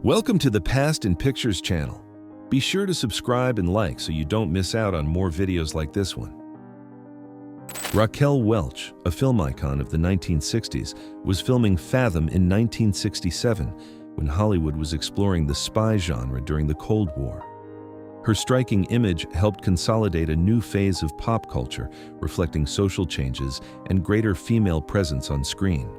Welcome to the Past in Pictures channel. Be sure to subscribe and like so you don't miss out on more videos like this one. Raquel Welch, a film icon of the 1960s, was filming Fathom in 1967 when Hollywood was exploring the spy genre during the Cold War. Her striking image helped consolidate a new phase of pop culture, reflecting social changes and greater female presence on screen.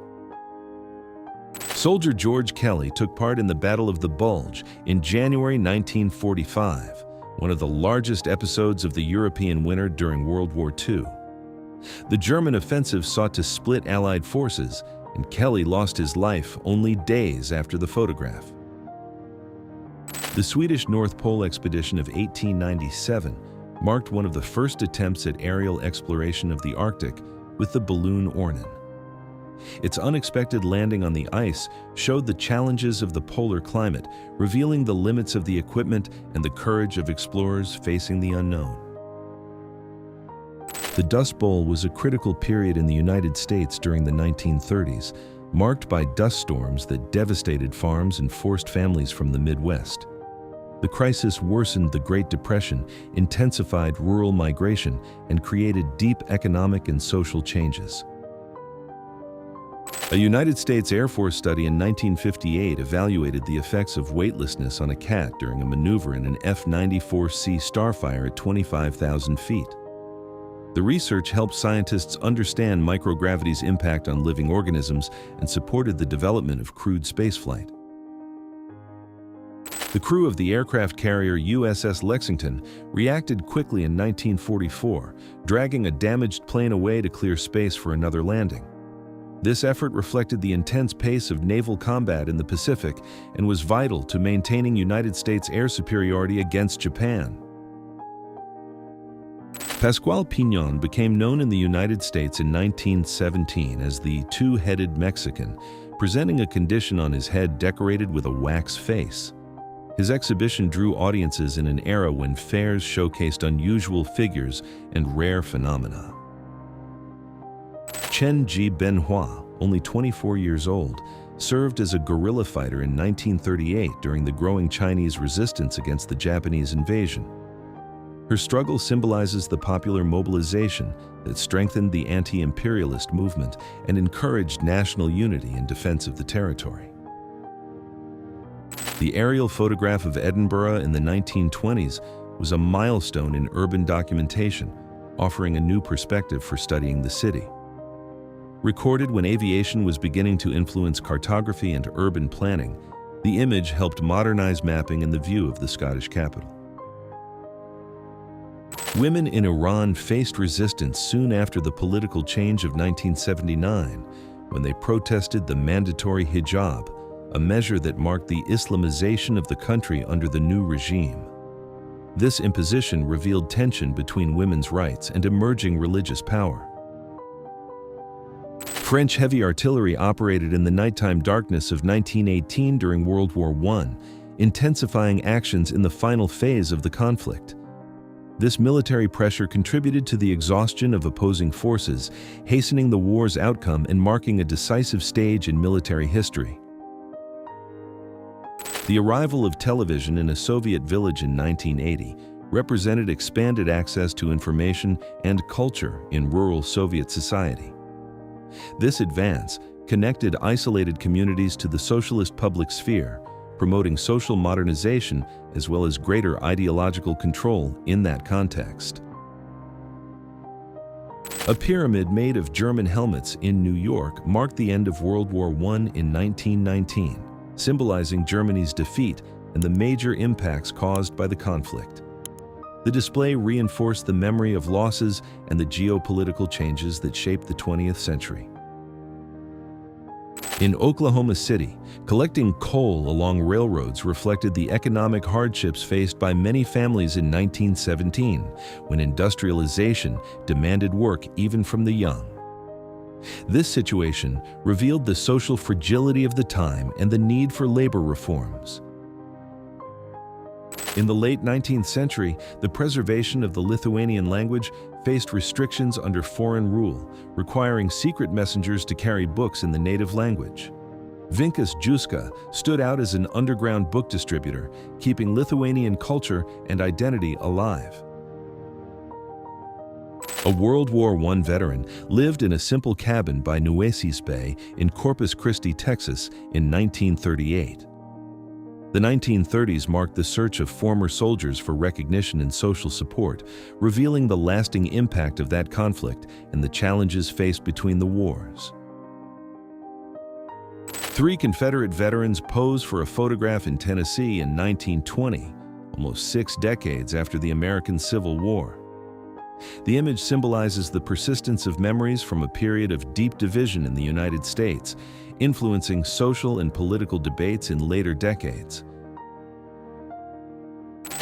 Soldier George Kelly took part in the Battle of the Bulge in January 1945, one of the largest episodes of the European winter during World War II. The German offensive sought to split Allied forces, and Kelly lost his life only days after the photograph. The Swedish North Pole expedition of 1897 marked one of the first attempts at aerial exploration of the Arctic with the balloon Ornen. Its unexpected landing on the ice showed the challenges of the polar climate, revealing the limits of the equipment and the courage of explorers facing the unknown. The Dust Bowl was a critical period in the United States during the 1930s, marked by dust storms that devastated farms and forced families from the Midwest. The crisis worsened the Great Depression, intensified rural migration, and created deep economic and social changes. A United States Air Force study in 1958 evaluated the effects of weightlessness on a cat during a maneuver in an F-94C Starfire at 25,000 feet. The research helped scientists understand microgravity's impact on living organisms and supported the development of crewed spaceflight. The crew of the aircraft carrier USS Lexington reacted quickly in 1944, dragging a damaged plane away to clear space for another landing. This effort reflected the intense pace of naval combat in the Pacific and was vital to maintaining United States air superiority against Japan. Pascual Piñon became known in the United States in 1917 as the two-headed Mexican, presenting a condition on his head decorated with a wax face. His exhibition drew audiences in an era when fairs showcased unusual figures and rare phenomena. Chen Ji-Benhua, only 24 years old, served as a guerrilla fighter in 1938 during the growing Chinese resistance against the Japanese invasion. Her struggle symbolizes the popular mobilization that strengthened the anti-imperialist movement and encouraged national unity in defense of the territory. The aerial photograph of Edinburgh in the 1920s was a milestone in urban documentation, offering a new perspective for studying the city. Recorded when aviation was beginning to influence cartography and urban planning, the image helped modernize mapping and the view of the Scottish capital. Women in Iran faced resistance soon after the political change of 1979, when they protested the mandatory hijab, a measure that marked the Islamization of the country under the new regime. This imposition revealed tension between women's rights and emerging religious power. French heavy artillery operated in the nighttime darkness of 1918 during World War I, intensifying actions in the final phase of the conflict. This military pressure contributed to the exhaustion of opposing forces, hastening the war's outcome and marking a decisive stage in military history. The arrival of television in a Soviet village in 1980 represented expanded access to information and culture in rural Soviet society. This advance connected isolated communities to the socialist public sphere, promoting social modernization as well as greater ideological control in that context. A pyramid made of German helmets in New York marked the end of World War I in 1919, symbolizing Germany's defeat and the major impacts caused by the conflict. The display reinforced the memory of losses and the geopolitical changes that shaped the 20th century. In Oklahoma City, collecting coal along railroads reflected the economic hardships faced by many families in 1917, when industrialization demanded work even from the young. This situation revealed the social fragility of the time and the need for labor reforms. In the late 19th century, the preservation of the Lithuanian language faced restrictions under foreign rule, requiring secret messengers to carry books in the native language. Vinkas Juska stood out as an underground book distributor, keeping Lithuanian culture and identity alive. A World War I veteran lived in a simple cabin by Nueces Bay in Corpus Christi, Texas in 1938. The 1930s marked the search of former soldiers for recognition and social support, revealing the lasting impact of that conflict and the challenges faced between the wars. 3 Confederate veterans pose for a photograph in Tennessee in 1920, almost 6 decades after the American Civil War. The image symbolizes the persistence of memories from a period of deep division in the United States, influencing social and political debates in later decades.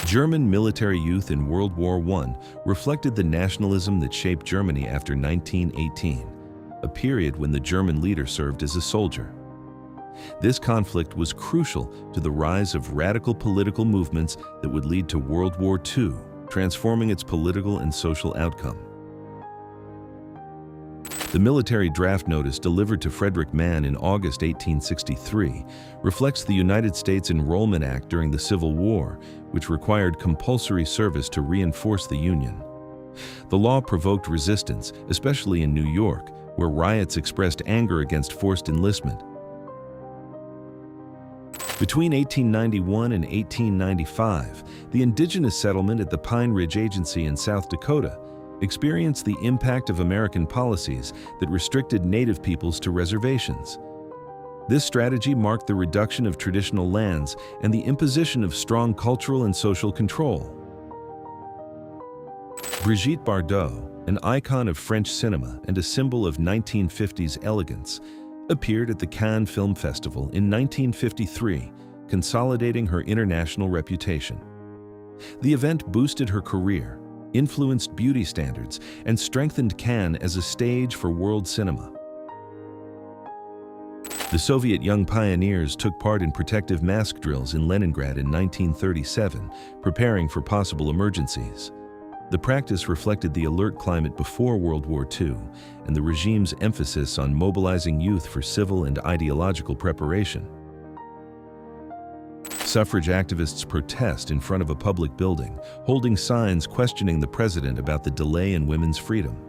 German military youth in World War I reflected the nationalism that shaped Germany after 1918, a period when the German leader served as a soldier. This conflict was crucial to the rise of radical political movements that would lead to World War II, transforming its political and social outcome. The military draft notice delivered to Frederick Mann in August 1863 reflects the United States Enrollment Act during the Civil War, which required compulsory service to reinforce the Union. The law provoked resistance, especially in New York, where riots expressed anger against forced enlistment. Between 1891 and 1895, the indigenous settlement at the Pine Ridge Agency in South Dakota experienced the impact of American policies that restricted Native peoples to reservations. This strategy marked the reduction of traditional lands and the imposition of strong cultural and social control. Brigitte Bardot, an icon of French cinema and a symbol of 1950s elegance, appeared at the Cannes Film Festival in 1953, consolidating her international reputation. The event boosted her career, influenced beauty standards, and strengthened Cannes as a stage for world cinema. The Soviet young pioneers took part in protective mask drills in Leningrad in 1937, preparing for possible emergencies. The practice reflected the alert climate before World War II and the regime's emphasis on mobilizing youth for civil and ideological preparation. Suffrage activists protest in front of a public building, holding signs questioning the president about the delay in women's freedom.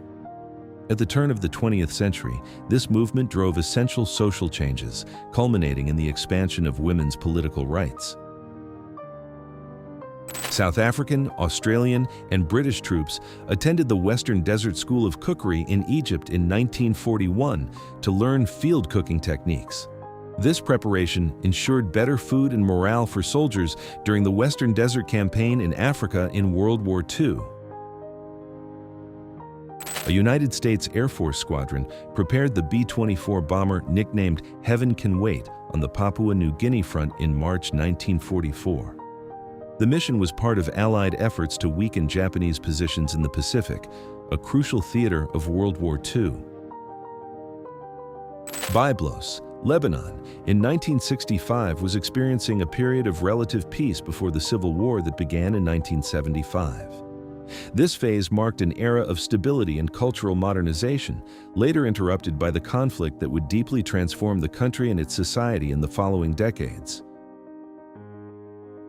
At the turn of the 20th century, this movement drove essential social changes, culminating in the expansion of women's political rights. South African, Australian, and British troops attended the Western Desert School of Cookery in Egypt in 1941 to learn field cooking techniques. This preparation ensured better food and morale for soldiers during the Western Desert Campaign in Africa in World War II. A United States Air Force squadron prepared the B-24 bomber nicknamed Heaven Can Wait on the Papua New Guinea front in March 1944. The mission was part of Allied efforts to weaken Japanese positions in the Pacific, a crucial theater of World War II. Byblos, Lebanon, in 1965 was experiencing a period of relative peace before the civil war that began in 1975. This phase marked an era of stability and cultural modernization, later interrupted by the conflict that would deeply transform the country and its society in the following decades.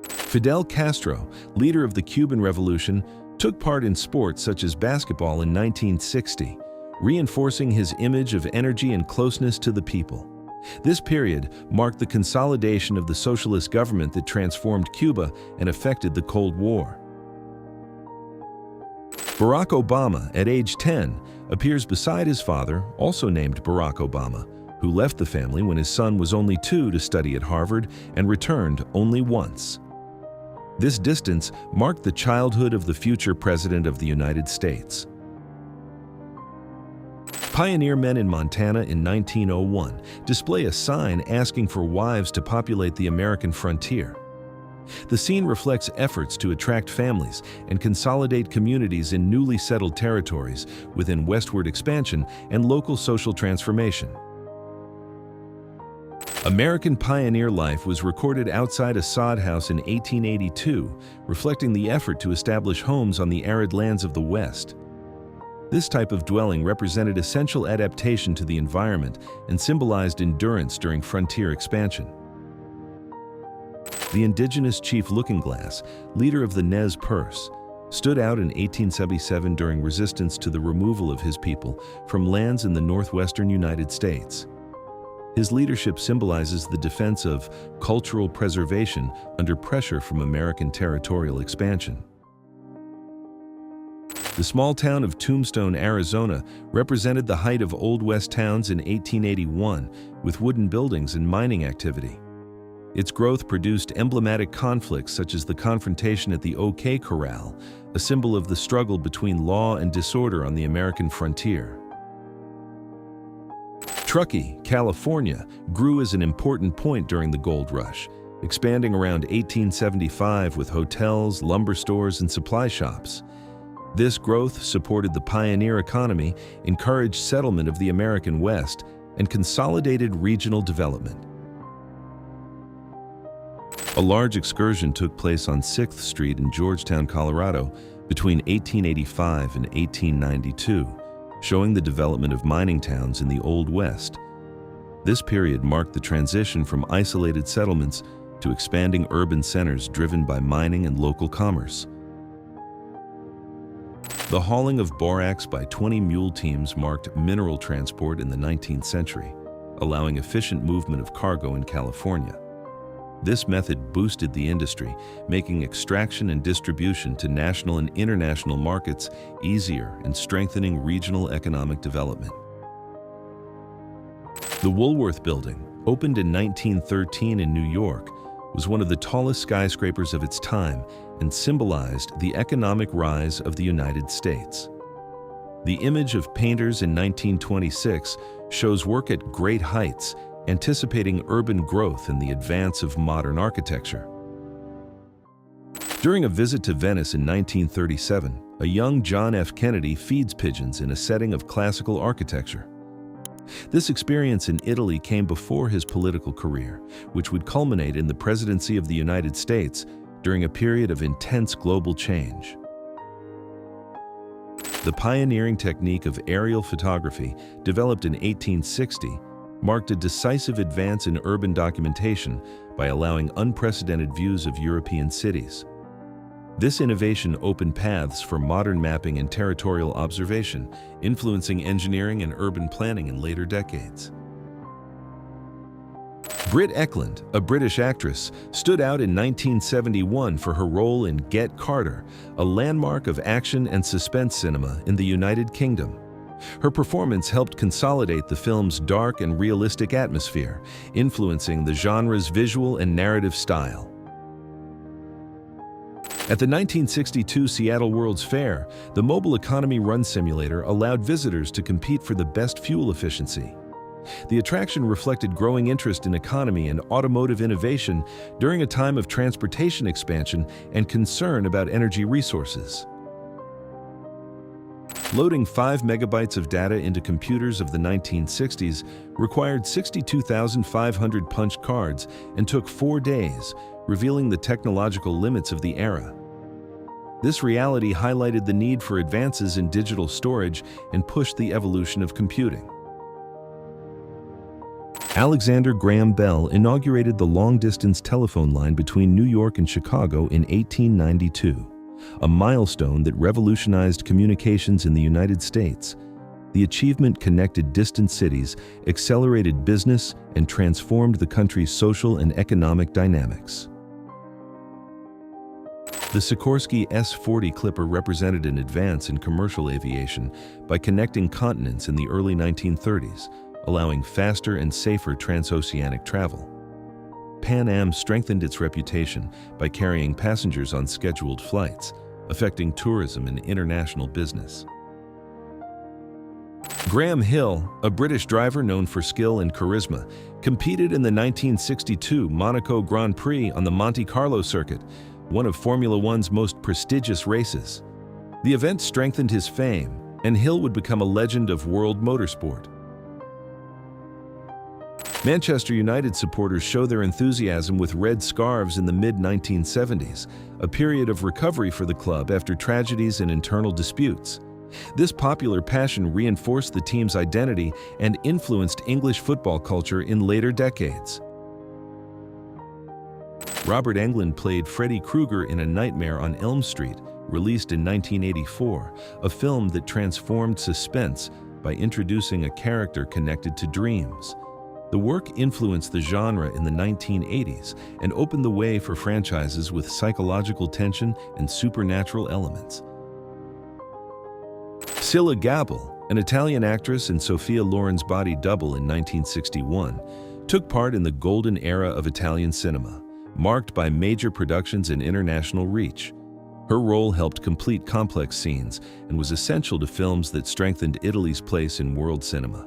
Fidel Castro, leader of the Cuban Revolution, took part in sports such as basketball in 1960, reinforcing his image of energy and closeness to the people. This period marked the consolidation of the socialist government that transformed Cuba and affected the Cold War. Barack Obama, at age 10, appears beside his father, also named Barack Obama, who left the family when his son was only 2 to study at Harvard and returned only once. This distance marked the childhood of the future President of the United States. Pioneer men in Montana in 1901 display a sign asking for wives to populate the American frontier. The scene reflects efforts to attract families and consolidate communities in newly settled territories within westward expansion and local social transformation. American pioneer life was recorded outside a sod house in 1882, reflecting the effort to establish homes on the arid lands of the West. This type of dwelling represented essential adaptation to the environment and symbolized endurance during frontier expansion. The indigenous chief Lookingglass, leader of the Nez Perce, stood out in 1877 during resistance to the removal of his people from lands in the northwestern United States. His leadership symbolizes the defense of cultural preservation under pressure from American territorial expansion. The small town of Tombstone, Arizona, represented the height of Old West towns in 1881, with wooden buildings and mining activity. Its growth produced emblematic conflicts such as the confrontation at the OK Corral, a symbol of the struggle between law and disorder on the American frontier. Truckee, California, grew as an important point during the gold rush, expanding around 1875 with hotels, lumber stores, and supply shops. This growth supported the pioneer economy, encouraged settlement of the American West, and consolidated regional development. A large excursion took place on 6th Street in Georgetown, Colorado, between 1885 and 1892, showing the development of mining towns in the Old West. This period marked the transition from isolated settlements to expanding urban centers driven by mining and local commerce. The hauling of borax by 20 mule teams marked mineral transport in the 19th century, allowing efficient movement of cargo in California. This method boosted the industry, making extraction and distribution to national and international markets easier and strengthening regional economic development. The Woolworth Building, opened in 1913 in New York, was one of the tallest skyscrapers of its time and symbolized the economic rise of the United States. The image of painters in 1926 shows work at great heights, anticipating urban growth and the advance of modern architecture. During a visit to Venice in 1937, a young John F. Kennedy feeds pigeons in a setting of classical architecture. This experience in Italy came before his political career, which would culminate in the presidency of the United States during a period of intense global change. The pioneering technique of aerial photography, developed in 1860, marked a decisive advance in urban documentation by allowing unprecedented views of European cities. This innovation opened paths for modern mapping and territorial observation, influencing engineering and urban planning in later decades. Britt Ekland, a British actress, stood out in 1971 for her role in Get Carter, a landmark of action and suspense cinema in the United Kingdom. Her performance helped consolidate the film's dark and realistic atmosphere, influencing the genre's visual and narrative style. At the 1962 Seattle World's Fair, the Mobile Economy Run Simulator allowed visitors to compete for the best fuel efficiency. The attraction reflected growing interest in economy and automotive innovation during a time of transportation expansion and concern about energy resources. Loading 5 megabytes of data into computers of the 1960s required 62,500 punch cards and took 4 days, revealing the technological limits of the era. This reality highlighted the need for advances in digital storage and pushed the evolution of computing. Alexander Graham Bell inaugurated the long-distance telephone line between New York and Chicago in 1892, a milestone that revolutionized communications in the United States. The achievement connected distant cities, accelerated business, and transformed the country's social and economic dynamics. The Sikorsky S-40 Clipper represented an advance in commercial aviation by connecting continents in the early 1930s, allowing faster and safer transoceanic travel. Pan Am strengthened its reputation by carrying passengers on scheduled flights, affecting tourism and international business. Graham Hill, a British driver known for skill and charisma, competed in the 1962 Monaco Grand Prix on the Monte Carlo circuit, one of Formula One's most prestigious races. The event strengthened his fame, and Hill would become a legend of world motorsport. Manchester United supporters show their enthusiasm with red scarves in the mid-1970s, a period of recovery for the club after tragedies and internal disputes. This popular passion reinforced the team's identity and influenced English football culture in later decades. Robert Englund played Freddy Krueger in A Nightmare on Elm Street, released in 1984, a film that transformed suspense by introducing a character connected to dreams. The work influenced the genre in the 1980s and opened the way for franchises with psychological tension and supernatural elements. Scylla Gabel, an Italian actress and Sophia Loren's body double in 1961, took part in the golden era of Italian cinema, marked by major productions and international reach. Her role helped complete complex scenes and was essential to films that strengthened Italy's place in world cinema.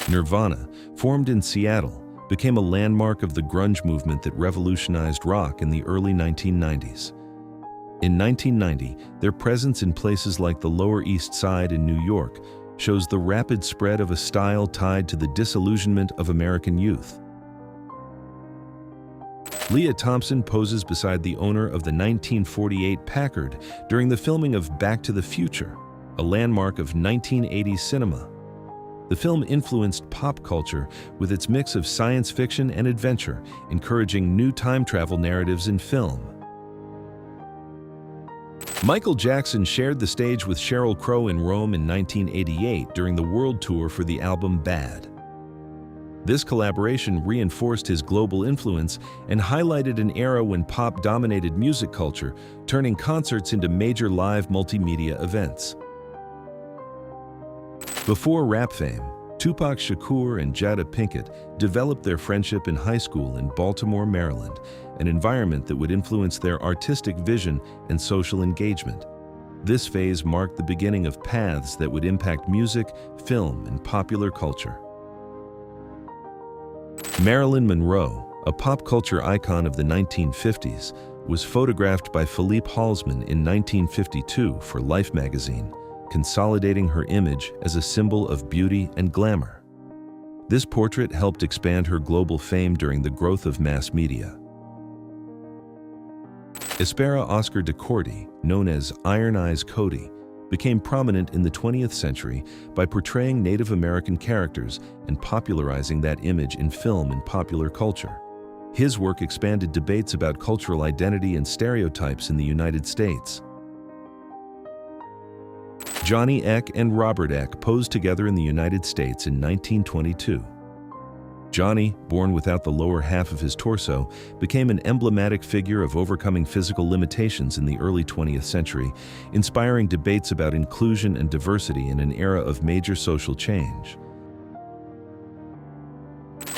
Nirvana, formed in Seattle, became a landmark of the grunge movement that revolutionized rock in the early 1990s. In 1990, their presence in places like the Lower East Side in New York shows the rapid spread of a style tied to the disillusionment of American youth. Leah Thompson poses beside the owner of the 1948 Packard during the filming of Back to the Future, a landmark of 1980s cinema. The film influenced pop culture with its mix of science fiction and adventure, encouraging new time travel narratives in film. Michael Jackson shared the stage with Sheryl Crow in Rome in 1988 during the world tour for the album Bad. This collaboration reinforced his global influence and highlighted an era when pop dominated music culture, turning concerts into major live multimedia events. Before rap fame, Tupac Shakur and Jada Pinkett developed their friendship in high school in Baltimore, Maryland, an environment that would influence their artistic vision and social engagement. This phase marked the beginning of paths that would impact music, film, and popular culture. Marilyn Monroe, a pop culture icon of the 1950s, was photographed by Philippe Halsman in 1952 for Life magazine, consolidating her image as a symbol of beauty and glamour. This portrait helped expand her global fame during the growth of mass media. Espera Oscar de Cordy, known as Iron Eyes Cody, became prominent in the 20th century by portraying Native American characters and popularizing that image in film and popular culture. His work expanded debates about cultural identity and stereotypes in the United States. Johnny Eck and Robert Eck posed together in the United States in 1922. Johnny, born without the lower half of his torso, became an emblematic figure of overcoming physical limitations in the early 20th century, inspiring debates about inclusion and diversity in an era of major social change.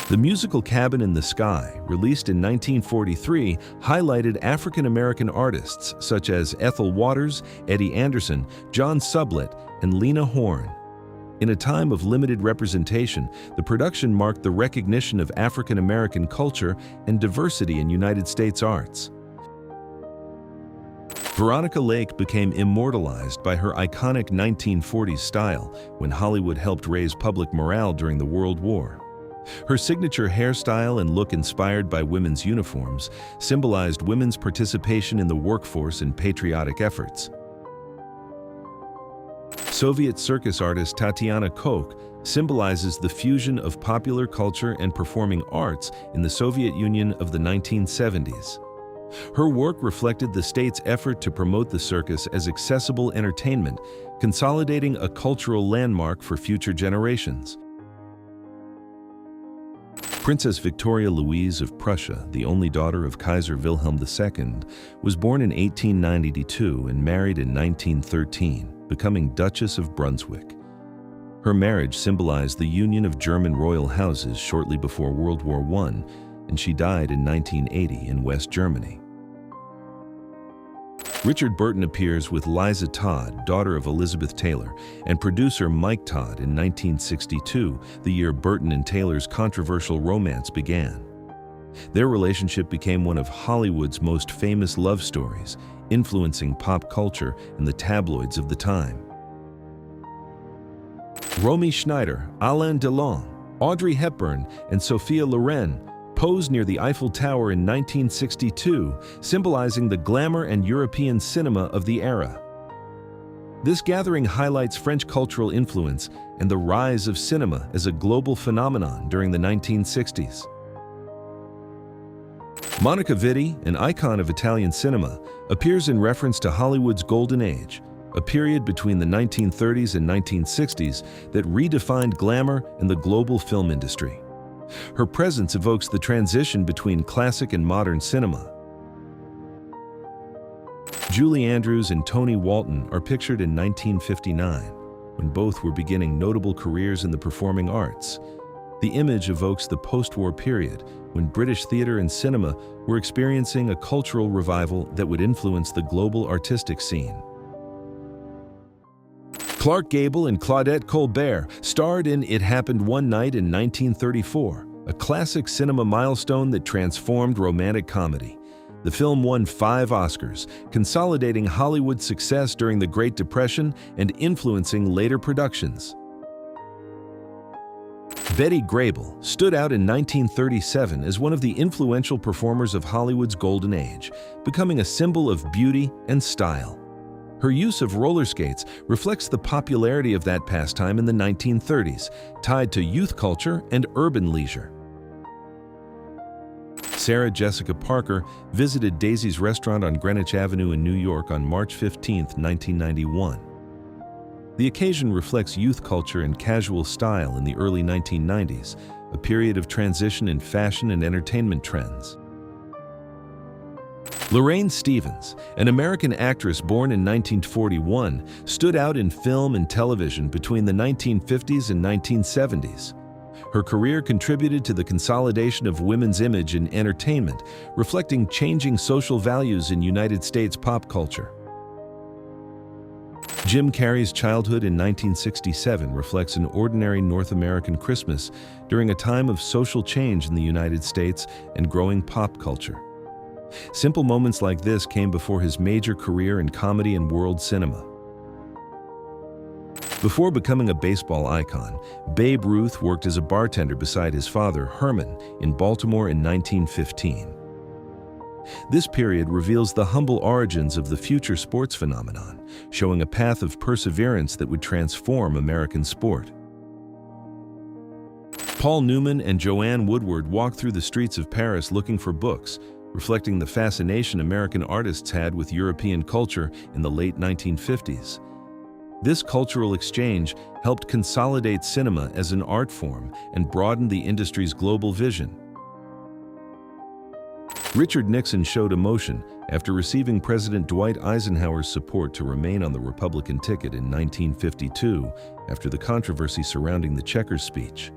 The musical Cabin in the Sky, released in 1943, highlighted African-American artists such as Ethel Waters, Eddie Anderson, John Sublett, and Lena Horne. In a time of limited representation, the production marked the recognition of African-American culture and diversity in United States arts. Veronica Lake became immortalized by her iconic 1940s style when Hollywood helped raise public morale during the World War. Her signature hairstyle and look, inspired by women's uniforms, symbolized women's participation in the workforce and patriotic efforts. Soviet circus artist Tatiana Koch symbolizes the fusion of popular culture and performing arts in the Soviet Union of the 1970s. Her work reflected the state's effort to promote the circus as accessible entertainment, consolidating a cultural landmark for future generations. Princess Victoria Louise of Prussia, the only daughter of Kaiser Wilhelm II, was born in 1892 and married in 1913, becoming Duchess of Brunswick. Her marriage symbolized the union of German royal houses shortly before World War I, and she died in 1980 in West Germany. Richard Burton appears with Liza Todd, daughter of Elizabeth Taylor, and producer Mike Todd in 1962, the year Burton and Taylor's controversial romance began. Their relationship became one of Hollywood's most famous love stories, influencing pop culture and the tabloids of the time. Romy Schneider, Alain Delon, Audrey Hepburn, and Sophia Loren posed near the Eiffel Tower in 1962, symbolizing the glamour and European cinema of the era. This gathering highlights French cultural influence and the rise of cinema as a global phenomenon during the 1960s. Monica Vitti, an icon of Italian cinema, appears in reference to Hollywood's golden age, a period between the 1930s and 1960s that redefined glamour in the global film industry. Her presence evokes the transition between classic and modern cinema. Julie Andrews and Tony Walton are pictured in 1959, when both were beginning notable careers in the performing arts. The image evokes the post-war period, when British theatre and cinema were experiencing a cultural revival that would influence the global artistic scene. Clark Gable and Claudette Colbert starred in It Happened One Night in 1934, a classic cinema milestone that transformed romantic comedy. The film won 5 Oscars, consolidating Hollywood's success during the Great Depression and influencing later productions. Betty Grable stood out in 1937 as one of the influential performers of Hollywood's golden age, becoming a symbol of beauty and style. Her use of roller skates reflects the popularity of that pastime in the 1930s, tied to youth culture and urban leisure. Sarah Jessica Parker visited Daisy's restaurant on Greenwich Avenue in New York on March 15, 1991. The occasion reflects youth culture and casual style in the early 1990s, a period of transition in fashion and entertainment trends. Lorraine Stevens, an American actress born in 1941, stood out in film and television between the 1950s and 1970s. Her career contributed to the consolidation of women's image in entertainment, reflecting changing social values in United States pop culture. Jim Carrey's childhood in 1967 reflects an ordinary North American Christmas during a time of social change in the United States and growing pop culture. Simple moments like this came before his major career in comedy and world cinema. Before becoming a baseball icon, Babe Ruth worked as a bartender beside his father, Herman, in Baltimore in 1915. This period reveals the humble origins of the future sports phenomenon, showing a path of perseverance that would transform American sport. Paul Newman and Joanne Woodward walked through the streets of Paris looking for books, reflecting the fascination American artists had with European culture in the late 1950s. This cultural exchange helped consolidate cinema as an art form and broaden the industry's global vision. Richard Nixon showed emotion after receiving President Dwight Eisenhower's support to remain on the Republican ticket in 1952 after the controversy surrounding the Checkers speech.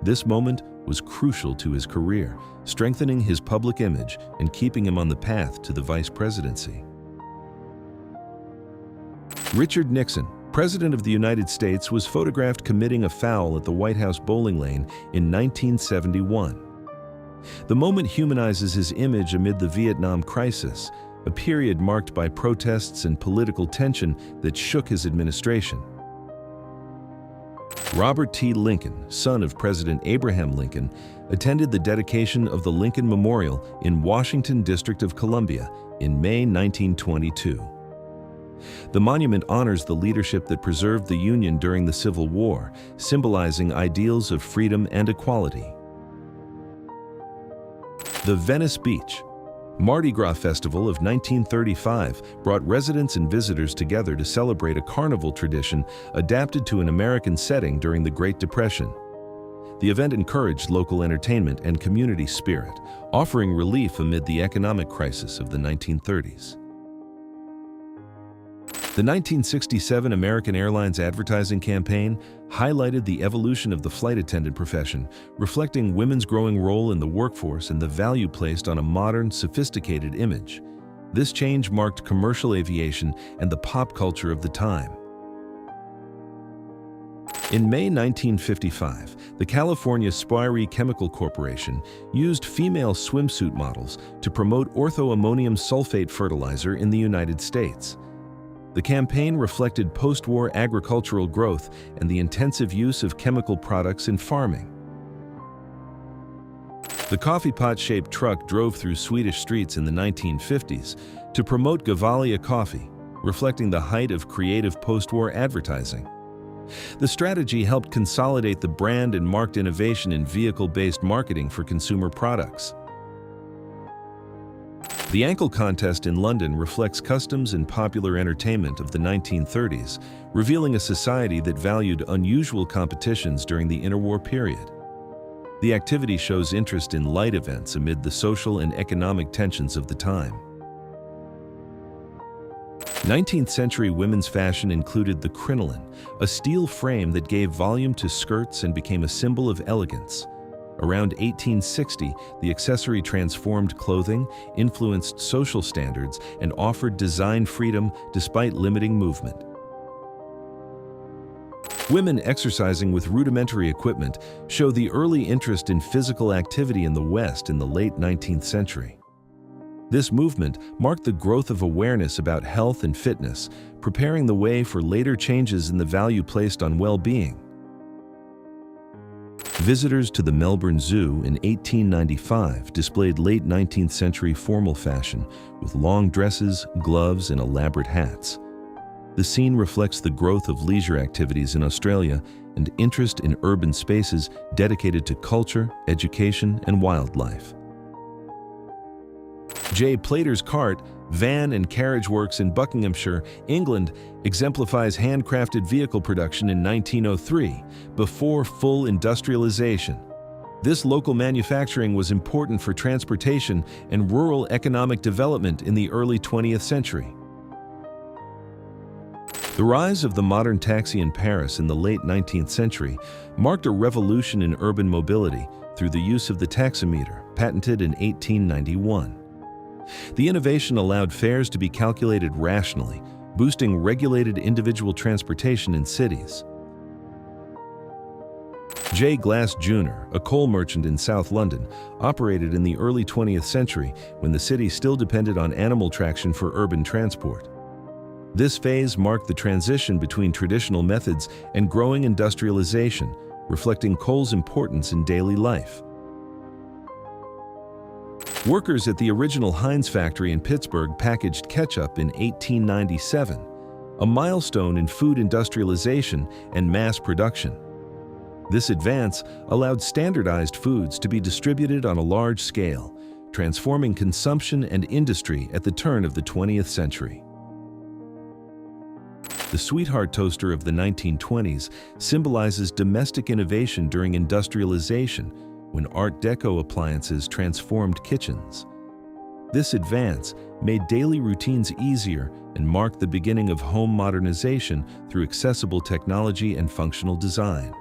This moment was crucial to his career, strengthening his public image and keeping him on the path to the vice presidency. Richard Nixon, President of the United States, was photographed committing a foul at the White House bowling lane in 1971. The moment humanizes his image amid the Vietnam crisis, a period marked by protests and political tension that shook his administration. Robert T. Lincoln, son of President Abraham Lincoln, attended the dedication of the Lincoln Memorial in Washington, District of Columbia, in May 1922. The monument honors the leadership that preserved the Union during the Civil War, symbolizing ideals of freedom and equality. The Venice Beach Mardi Gras Festival of 1935 brought residents and visitors together to celebrate a carnival tradition adapted to an American setting during the Great Depression. The event encouraged local entertainment and community spirit, offering relief amid the economic crisis of the 1930s. The 1967 American Airlines advertising campaign highlighted the evolution of the flight attendant profession, reflecting women's growing role in the workforce and the value placed on a modern, sophisticated image. This change marked commercial aviation and the pop culture of the time. In May 1955, the California Spirey Chemical Corporation used female swimsuit models to promote orthoammonium sulfate fertilizer in the United States. The campaign reflected post-war agricultural growth and the intensive use of chemical products in farming. The coffee pot-shaped truck drove through Swedish streets in the 1950s to promote Gevalia coffee, reflecting the height of creative post-war advertising. The strategy helped consolidate the brand and marked innovation in vehicle-based marketing for consumer products. The ankle contest in London reflects customs and popular entertainment of the 1930s, revealing a society that valued unusual competitions during the interwar period. The activity shows interest in light events amid the social and economic tensions of the time. 19th century women's fashion included the crinoline, a steel frame that gave volume to skirts and became a symbol of elegance. Around 1860, the accessory transformed clothing, influenced social standards, and offered design freedom despite limiting movement. Women exercising with rudimentary equipment show the early interest in physical activity in the West in the late 19th century. This movement marked the growth of awareness about health and fitness, preparing the way for later changes in the value placed on well-being. Visitors to the Melbourne Zoo in 1895 displayed late 19th century formal fashion with long dresses, gloves, and elaborate hats. The scene reflects the growth of leisure activities in Australia and interest in urban spaces dedicated to culture, education, and wildlife. J. Plater's cart, van and carriage works in Buckinghamshire, England, exemplifies handcrafted vehicle production in 1903, before full industrialization. This local manufacturing was important for transportation and rural economic development in the early 20th century. The rise of the modern taxi in Paris in the late 19th century marked a revolution in urban mobility through the use of the taximeter, patented in 1891. The innovation allowed fares to be calculated rationally, boosting regulated individual transportation in cities. J. Glass Jr., a coal merchant in South London, operated in the early 20th century when the city still depended on animal traction for urban transport. This phase marked the transition between traditional methods and growing industrialization, reflecting coal's importance in daily life. Workers at the original Heinz factory in Pittsburgh packaged ketchup in 1897, a milestone in food industrialization and mass production. This advance allowed standardized foods to be distributed on a large scale, transforming consumption and industry at the turn of the 20th century. The sweetheart toaster of the 1920s symbolizes domestic innovation during industrialization, when Art Deco appliances transformed kitchens. This advance made daily routines easier and marked the beginning of home modernization through accessible technology and functional design.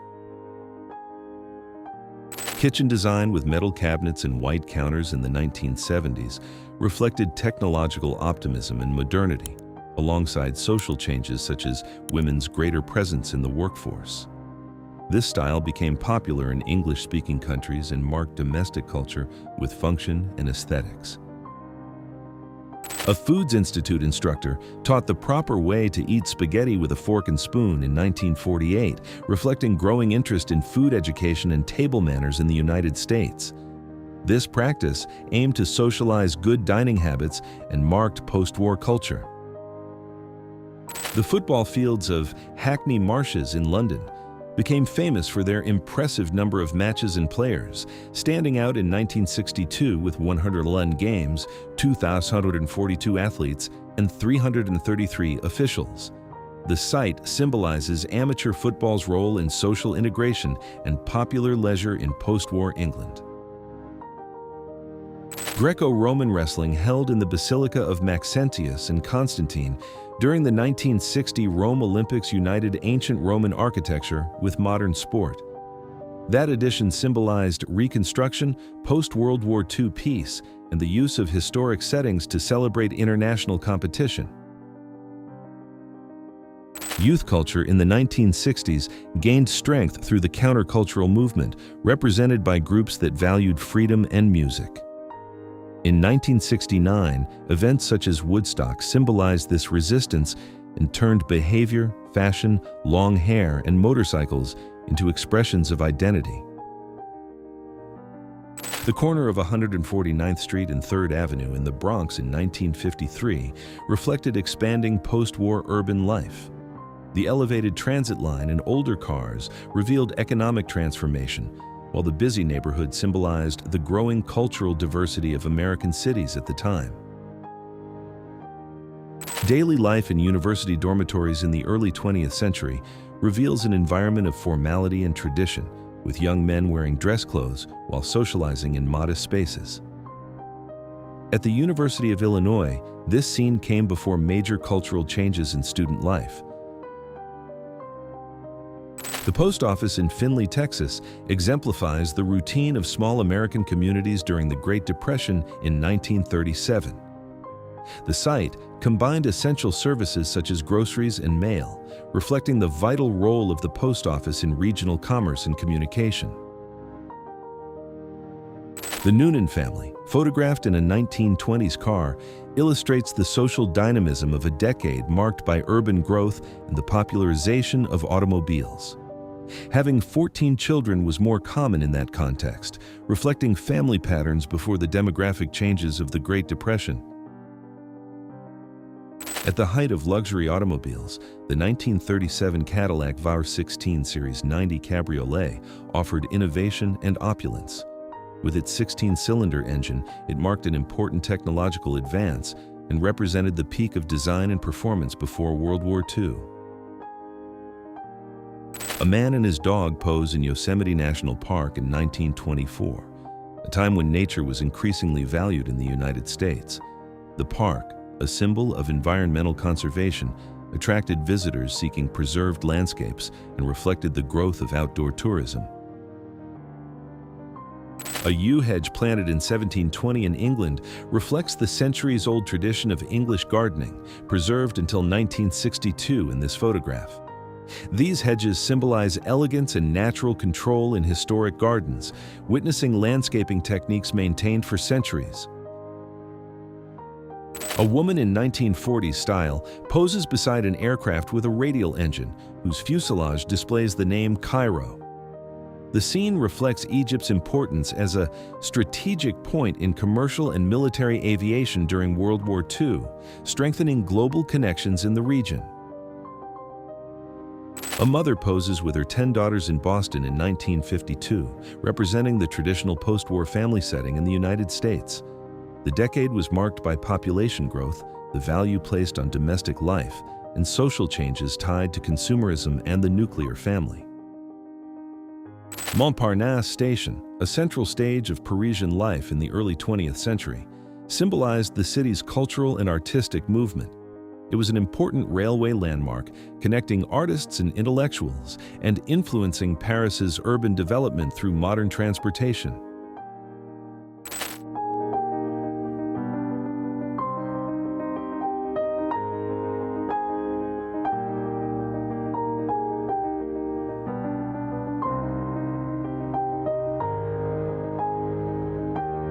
Kitchen design with metal cabinets and white counters in the 1970s reflected technological optimism and modernity, alongside social changes such as women's greater presence in the workforce. This style became popular in English-speaking countries and marked domestic culture with function and aesthetics. A Foods Institute instructor taught the proper way to eat spaghetti with a fork and spoon in 1948, reflecting growing interest in food education and table manners in the United States. This practice aimed to socialize good dining habits and marked post-war culture. The football fields of Hackney Marshes in London became famous for their impressive number of matches and players, standing out in 1962 with 111 games, 2,142 athletes, and 333 officials. The site symbolizes amateur football's role in social integration and popular leisure in post-war England. Greco-Roman wrestling held in the Basilica of Maxentius and Constantine during the 1960 Rome Olympics united ancient Roman architecture with modern sport. That addition symbolized reconstruction, post-World War II peace, and the use of historic settings to celebrate international competition. Youth culture in the 1960s gained strength through the countercultural movement, represented by groups that valued freedom and music. In 1969, events such as Woodstock symbolized this resistance and turned behavior, fashion, long hair, and motorcycles into expressions of identity. The corner of 149th Street and 3rd Avenue in the Bronx in 1953 reflected expanding post-war urban life. The elevated transit line and older cars revealed economic transformation, while the busy neighborhood symbolized the growing cultural diversity of American cities at the time. Daily life in university dormitories in the early 20th century reveals an environment of formality and tradition, with young men wearing dress clothes while socializing in modest spaces. At the University of Illinois, this scene came before major cultural changes in student life. The post office in Findlay, Texas, exemplifies the routine of small American communities during the Great Depression in 1937. The site combined essential services such as groceries and mail, reflecting the vital role of the post office in regional commerce and communication. The Noonan family, photographed in a 1920s car, illustrates the social dynamism of a decade marked by urban growth and the popularization of automobiles. Having 14 children was more common in that context, reflecting family patterns before the demographic changes of the Great Depression. At the height of luxury automobiles, the 1937 Cadillac VAR 16 Series 90 Cabriolet offered innovation and opulence. With its 16-cylinder engine, it marked an important technological advance and represented the peak of design and performance before World War II. A man and his dog pose in Yosemite National Park in 1924, a time when nature was increasingly valued in the United States. The park, a symbol of environmental conservation, attracted visitors seeking preserved landscapes and reflected the growth of outdoor tourism. A yew hedge planted in 1720 in England reflects the centuries-old tradition of English gardening, preserved until 1962 in this photograph. These hedges symbolize elegance and natural control in historic gardens, witnessing landscaping techniques maintained for centuries. A woman in 1940s style poses beside an aircraft with a radial engine, whose fuselage displays the name Cairo. The scene reflects Egypt's importance as a strategic point in commercial and military aviation during World War II, strengthening global connections in the region. A mother poses with her 10 daughters in Boston in 1952, representing the traditional post-war family setting in the United States. The decade was marked by population growth, the value placed on domestic life, and social changes tied to consumerism and the nuclear family. Montparnasse Station, a central stage of Parisian life in the early 20th century, symbolized the city's cultural and artistic movement. It was an important railway landmark, connecting artists and intellectuals and influencing Paris's urban development through modern transportation.